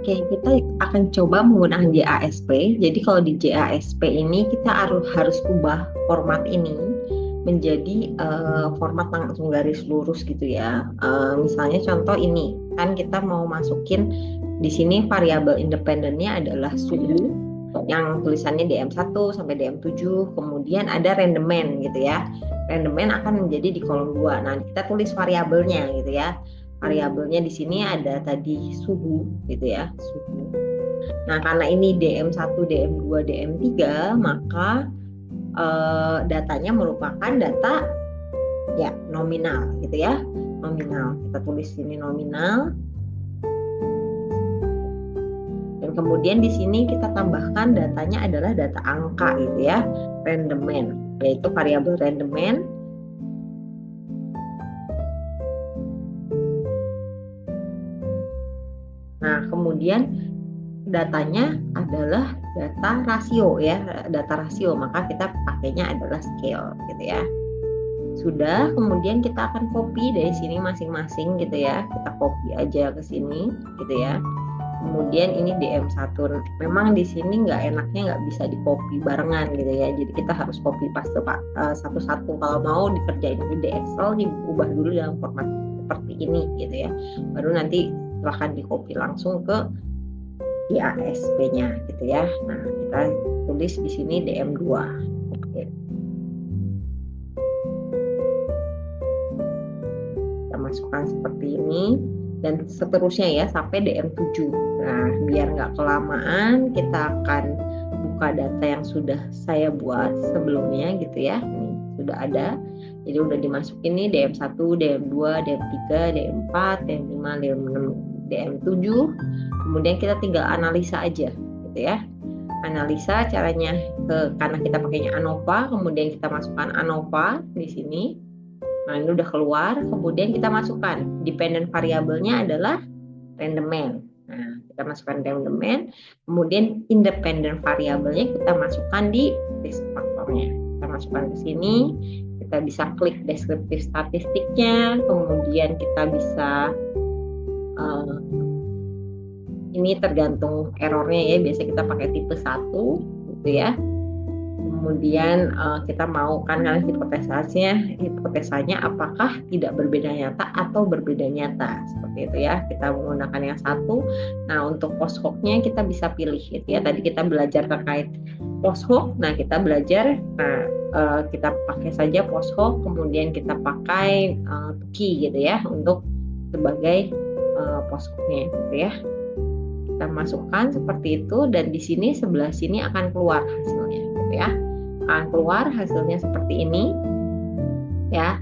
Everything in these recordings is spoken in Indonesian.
Oke, kita akan coba menggunakan JASP. Jadi kalau di JASP ini kita harus ubah format ini menjadi format langsung garis lurus gitu ya. Misalnya contoh ini, kan kita mau masukin di sini variabel independennya adalah suhu yang tulisannya DM1 sampai DM7, kemudian ada randomman gitu ya. Randomman akan menjadi di kolom 2. Nah, kita tulis variabelnya gitu ya. Variabelnya di sini ada tadi suhu gitu ya, suhu. Nah, karena ini DM1, DM2, DM3, maka datanya merupakan data ya nominal gitu ya. Nominal. Kita tulis sini nominal. Dan kemudian di sini kita tambahkan datanya adalah data angka gitu ya, randomman, yaitu variabel randomman. Nah, kemudian datanya adalah data rasio ya, data rasio, maka kita pakainya adalah scale gitu ya. Sudah, kemudian kita akan copy dari sini masing-masing gitu ya. Kita copy aja ke sini gitu ya. Kemudian ini DM1. Memang di sini enaknya nggak bisa di-copy barengan gitu ya. Jadi kita harus copy paste satu-satu. Kalau mau dikerjain di Excel, diubah dulu dalam format seperti ini gitu ya. Baru nanti silahkan di-copy langsung ke JASP-nya gitu ya. Nah, kita tulis di sini DM2. Oke. Kita masukkan seperti ini dan seterusnya ya sampai DM7. Nah, biar nggak kelamaan, kita akan buka data yang sudah saya buat sebelumnya gitu ya. Ini sudah ada. Jadi udah dimasukin nih DM1, DM2, DM3, DM4, DM5, DM6, DM7. Kemudian kita tinggal analisa aja gitu ya. Analisa caranya karena kita pakainya ANOVA, kemudian kita masukkan ANOVA di sini. Nah, ini udah keluar, kemudian kita masukkan dependent variabelnya adalah randomman. Nah, kita masukkan randomman, kemudian independent variabelnya kita masukkan di risk factornya. Kita masukkan ke sini, kita bisa klik deskriptif statistiknya, kemudian kita bisa ini tergantung errornya ya, biasa kita pakai tipe 1 gitu ya. Kemudian kita mau kan karena hipotesanya apakah tidak berbeda nyata atau berbeda nyata seperti itu ya, kita menggunakan yang satu. Nah, untuk post hoc-nya kita bisa pilih gitu ya. Tadi kita belajar terkait post hoc, nah kita belajar kita pakai saja post hoc, kemudian kita pakai key gitu ya untuk sebagai post hoc-nya gitu ya. Kita masukkan seperti itu, dan di sini sebelah sini akan keluar hasilnya gitu ya. Akan keluar hasilnya seperti ini ya.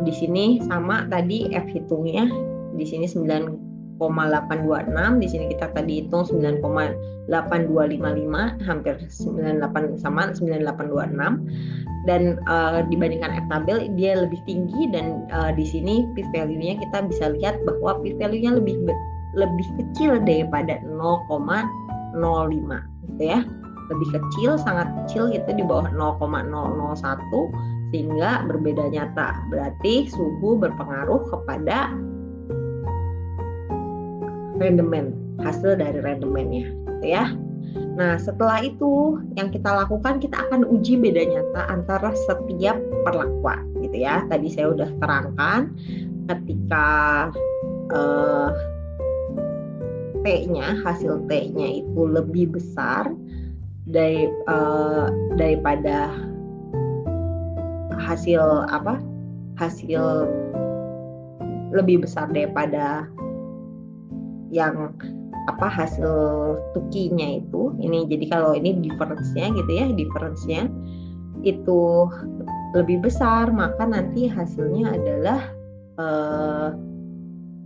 Di sini sama tadi F hitungnya di sini 9,826, di sini kita tadi hitung 9,8255, hampir 98 sama 9826, dan dibandingkan F tabel dia lebih tinggi, dan di sini p value-nya kita bisa lihat bahwa p value-nya lebih kecil daripada 0,05 gitu ya. Lebih kecil, sangat kecil gitu, di bawah 0,001, sehingga berbeda nyata. Berarti suhu berpengaruh kepada randomman, hasil dari randomman-nya gitu ya. Nah, setelah itu yang kita lakukan, kita akan uji beda nyata antara setiap perlakuan gitu ya. Tadi saya udah terangkan ketika T-nya, hasil T-nya itu lebih besar daripada hasil lebih besar daripada yang hasil tukinya itu. Ini jadi kalau ini difference-nya gitu ya, difference-nya itu lebih besar, maka nanti hasilnya adalah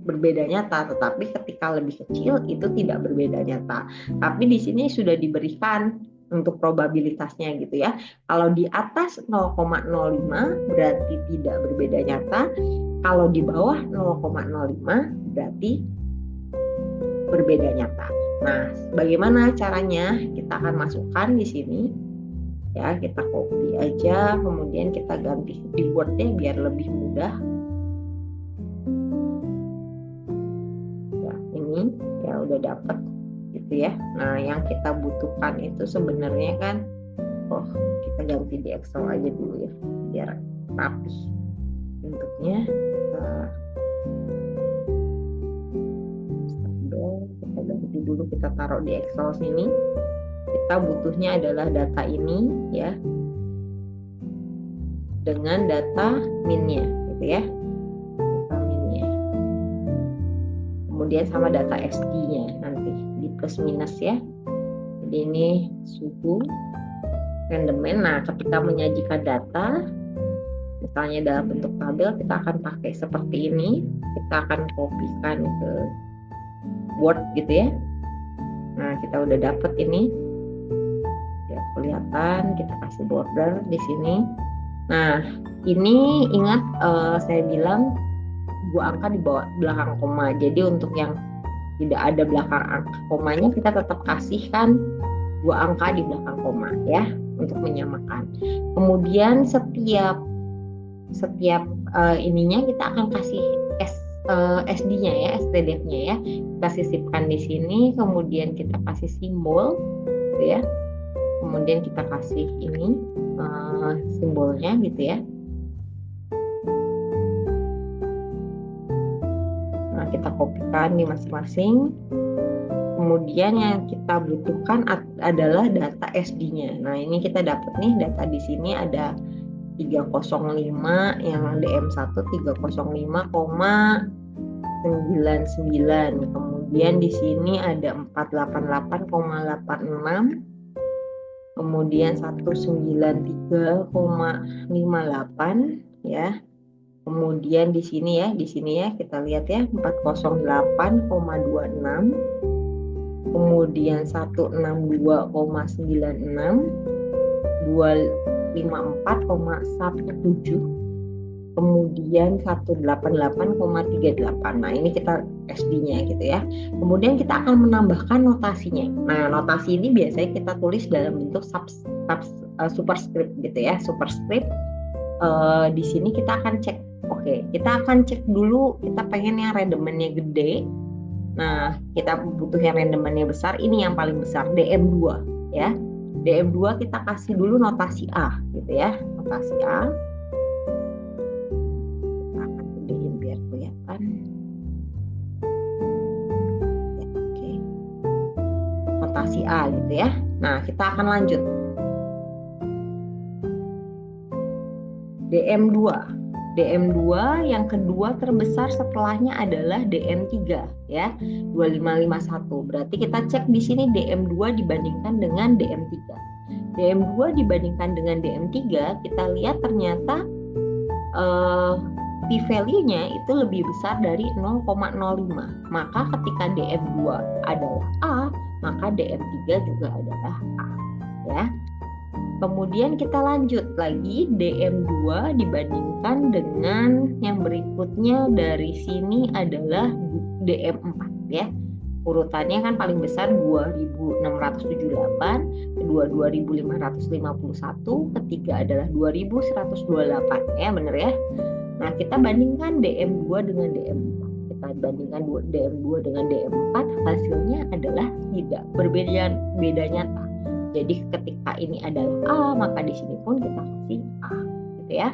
berbeda nyata. Tetapi ketika lebih kecil itu tidak berbeda nyata. Tapi di sini sudah diberikan untuk probabilitasnya gitu ya. Kalau di atas 0,05 berarti tidak berbeda nyata. Kalau di bawah 0,05 berarti berbeda nyata. Nah, bagaimana caranya? Kita akan masukkan di sini ya, kita copy aja, kemudian kita ganti di Word-nya biar lebih mudah. udah dapet gitu ya. Nah yang kita butuhkan itu sebenarnya kan, kita ganti di Excel aja dulu ya biar rapi bentuknya. Kita ganti dulu, kita taruh di Excel sini. Kita butuhnya adalah data ini ya, dengan data minnya gitu ya, data minnya, kemudian sama data SD-nya nanti di plus minus ya. Jadi ini suhu randomnya. Nah ketika menyajikan data misalnya dalam bentuk tabel, kita akan pakai seperti ini, kita akan kopikan ke Word gitu ya. Nah kita udah dapet ini ya, kelihatan, kita kasih border di sini. Nah ini ingat saya bilang 2 angka di bawah belakang koma. Jadi untuk yang tidak ada belakang angka komanya, kita tetap kasihkan 2 angka di belakang koma ya, untuk menyamakan. Kemudian setiap ininya kita akan kasih SD-nya ya, STDF-nya ya, kita sisipkan di sini. Kemudian kita kasih simbol gitu ya, kemudian kita kasih ini simbolnya gitu ya. Nah kita kopikan di masing-masing. Kemudian yang kita butuhkan adalah data SD-nya. Nah ini kita dapat nih data di sini ada 305, yang DM1 305,99. Kemudian di sini ada 488,86. Kemudian 193,58 ya. Kemudian di sini ya kita lihat ya 408,26. Kemudian 162,96, 254,17, kemudian 188,38. Nah ini kita SD-nya gitu ya. Kemudian kita akan menambahkan notasinya. Nah notasi ini biasanya kita tulis dalam bentuk superscript gitu ya. Superscript di sini kita akan cek. Oke, kita akan cek dulu, kita pengen yang randomannya gede. Nah kita butuh yang randomannya besar. Ini yang paling besar, DM2 ya. DM2 kita kasih dulu notasi A gitu ya, notasi A. Kita akan gedein biar kelihatan. Ya, oke. Notasi A gitu ya. Nah, kita akan lanjut. DM2. DM2 yang kedua terbesar setelahnya adalah DM3 ya, 2551. Berarti kita cek di sini DM2 dibandingkan dengan DM3. DM2 dibandingkan dengan DM3, kita lihat ternyata p-value-nya itu lebih besar dari 0,05. Maka ketika DM2 adalah A, maka DM3 juga adalah A ya. Kemudian kita lanjut lagi, DM2 dibandingkan dengan yang berikutnya dari sini adalah DM4 ya. Urutannya kan paling besar 2678, kedua 2551, ketiga adalah 2128 ya, bener ya. Nah kita bandingkan DM2 dengan DM4. Kita bandingkan DM2 dengan DM4, hasilnya adalah tidak berbeda nyata. Jadi ketika ini adalah A, maka di sini pun kita kasih A, gitu ya.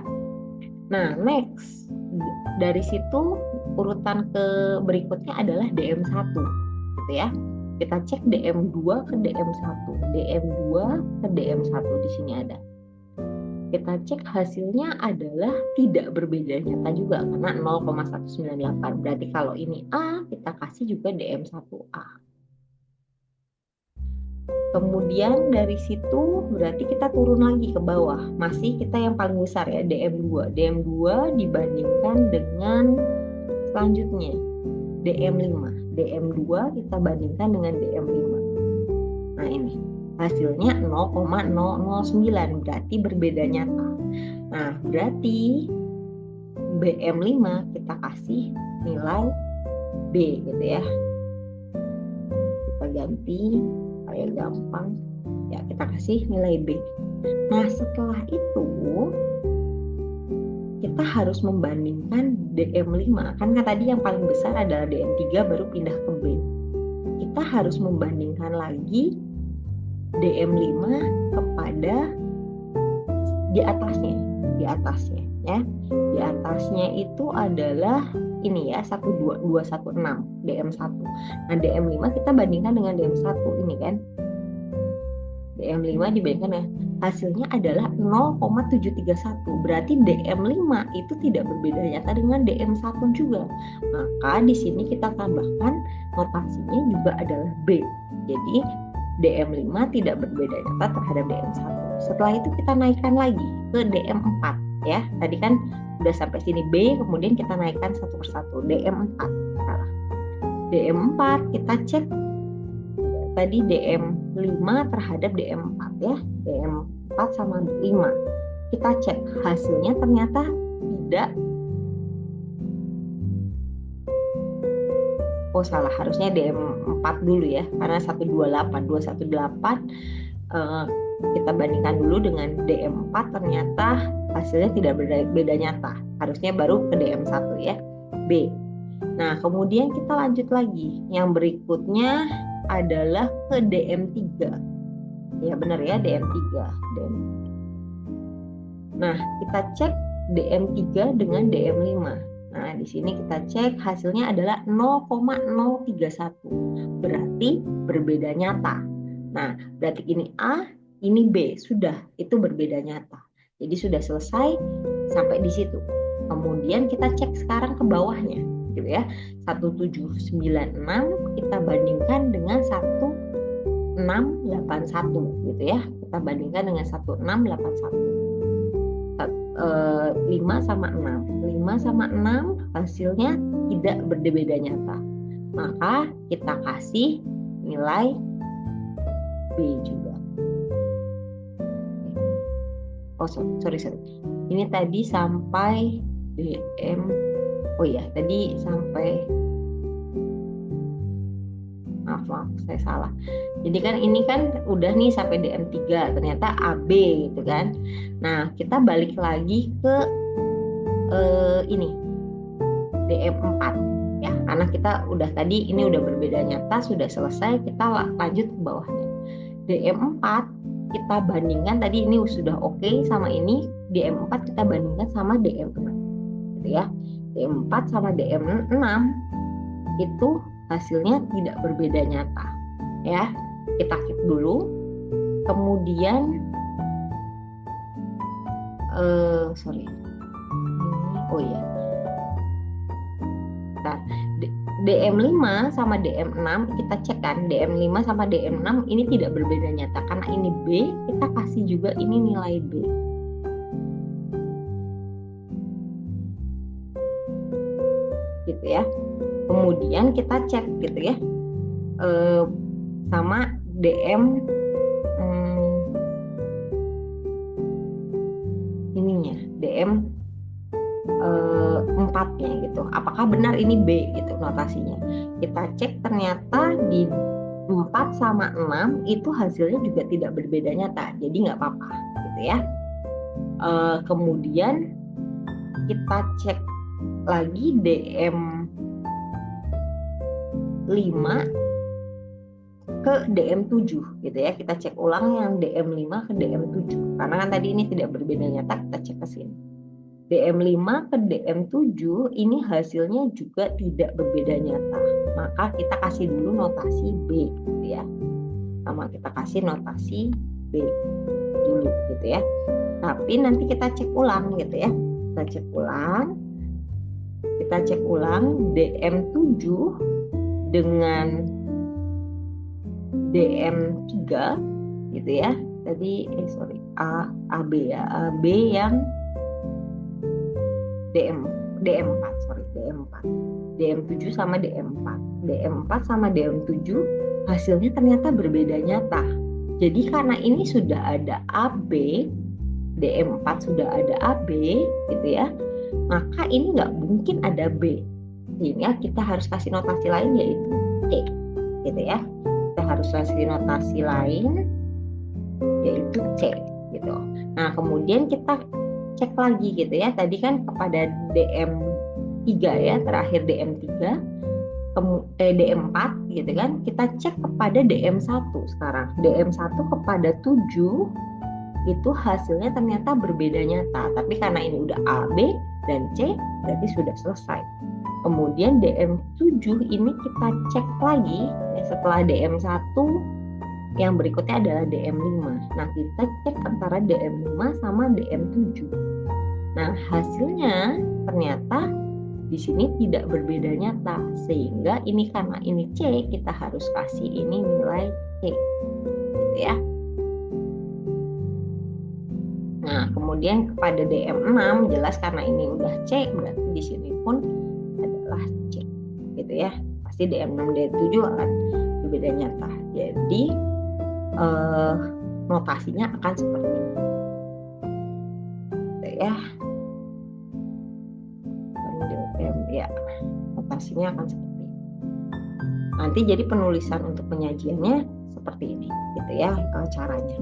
Nah, next dari situ urutan ke berikutnya adalah DM1, gitu ya. Kita cek DM2 ke DM1, DM2 ke DM1 di sini ada. Kita cek hasilnya adalah tidak berbeda nyata juga karena 0,198. Berarti kalau ini A, kita kasih juga DM1A. Kemudian dari situ berarti kita turun lagi ke bawah. Masih kita yang paling besar ya, DM2. DM2 dibandingkan dengan selanjutnya DM5. DM2 kita bandingkan dengan DM5. Nah ini hasilnya 0,009, berarti berbeda nyata. Nah berarti BM5 kita kasih nilai B gitu ya. Kita ganti supaya gampang ya, kita kasih nilai B. Nah setelah itu kita harus membandingkan DM5, kan tadi yang paling besar adalah DM3 baru pindah ke B. Kita kita harus membandingkan lagi DM5 kepada di atasnya ya. Di atasnya itu adalah ini ya, 12216 DM1. Nah, DM5 kita bandingkan dengan DM1 ini kan. DM5 dibandingkan dengan hasilnya adalah 0,731. Berarti DM5 itu tidak berbeda nyata dengan DM1 juga. Maka di sini kita tambahkan notasinya juga adalah B. Jadi DM5 tidak berbeda nyata terhadap DM1. Setelah itu kita naikkan lagi ke DM4 ya. Tadi kan udah sampai sini B, kemudian kita naikkan satu persatu. DM4. DM4 kita cek tadi DM5 terhadap DM4 ya. DM4 sama 5. Kita cek hasilnya ternyata tidak. Oh salah, harusnya DM4 dulu ya, karena 218 kita bandingkan dulu dengan DM4, ternyata hasilnya tidak beda nyata. Harusnya baru ke DM1 ya, B. Nah, kemudian kita lanjut lagi. Yang berikutnya adalah ke DM3. Ya benar ya, DM3. Nah, kita cek DM3 dengan DM5. Nah, di sini kita cek hasilnya adalah 0,031. Berarti berbeda nyata. Nah, berarti ini A, ini B, sudah itu berbeda nyata. Jadi sudah selesai sampai di situ. Kemudian kita cek sekarang ke bawahnya, gitu ya. 1796 kita bandingkan dengan 1681, gitu ya. Kita bandingkan dengan 1681. 5 sama 6. 5 sama 6 hasilnya tidak berbeda nyata. Maka kita kasih nilai B juga. Oh sorry. Ini tadi sampai DM. Oh iya, tadi sampai. Maaf, saya salah. Jadi kan ini kan udah nih sampai DM3, ternyata AB gitu kan. Nah, kita balik lagi ke ini DM4 ya, karena kita udah tadi ini udah berbeda nyata, sudah selesai, kita lanjut ke bawahnya. DM4 kita bandingkan tadi ini sudah oke sama ini, DM4 kita bandingkan sama DM6 gitu ya. DM4 sama DM6 itu hasilnya tidak berbeda nyata ya. Kita keep dulu, kemudian oh iya, nah, DM5 sama DM6 kita cek kan, DM5 sama DM6 ini tidak berbeda nyata karena ini B, kita kasih juga ini nilai B. Gitu ya. Kemudian kita cek gitu ya, sama DM ininya, DM 4-nya gitu. Apakah benar ini B gitu notasinya? Kita cek ternyata di 4 sama 6 itu hasilnya juga tidak berbeda nyata. Jadi nggak apa-apa gitu ya. Kemudian kita cek lagi DM 5 ke DM7 gitu ya. Kita cek ulang yang DM5 ke DM7. Karena kan tadi ini tidak berbeda nyata, kita cek ke sini. DM5 ke DM7 ini hasilnya juga tidak berbeda nyata. Maka kita kasih dulu notasi B gitu ya. Sama kita kasih notasi B dulu gitu ya. Tapi nanti kita cek ulang gitu ya. Kita cek ulang DM7 dengan DM3 gitu ya. Tadi AB ya. AB yang DM4 DM7 sama DM4 sama DM7 hasilnya ternyata berbeda nyata. Jadi karena ini sudah ada AB, DM4 sudah ada AB gitu ya, maka ini nggak mungkin ada B, sehingga kita harus kasih notasi lain yaitu C gitu ya. Kita harus kasih notasi lain yaitu C gitu. Nah kemudian kita cek lagi gitu ya, tadi kan kepada DM3 ya, terakhir DM3, DM4 gitu kan, kita cek kepada DM1 sekarang. DM1 kepada 7 itu hasilnya ternyata berbeda nyata, tapi karena ini udah A, B, dan C berarti sudah selesai. Kemudian DM7 ini kita cek lagi ya, setelah DM1 yang berikutnya adalah DM5. Nah, kita cek antara DM5 sama DM7. Nah, hasilnya ternyata di sini tidak berbeda nyata, sehingga ini karena ini C, kita harus kasih ini nilai C gitu ya. Nah, kemudian kepada DM6 jelas karena ini udah C, berarti di sini pun adalah C gitu ya. Pasti DM6 DM7 akan berbeda nyata. Jadi notasinya akan seperti ini gitu ya. Ya, notasinya akan seperti ini. Nanti jadi penulisan untuk penyajiannya seperti ini gitu ya caranya.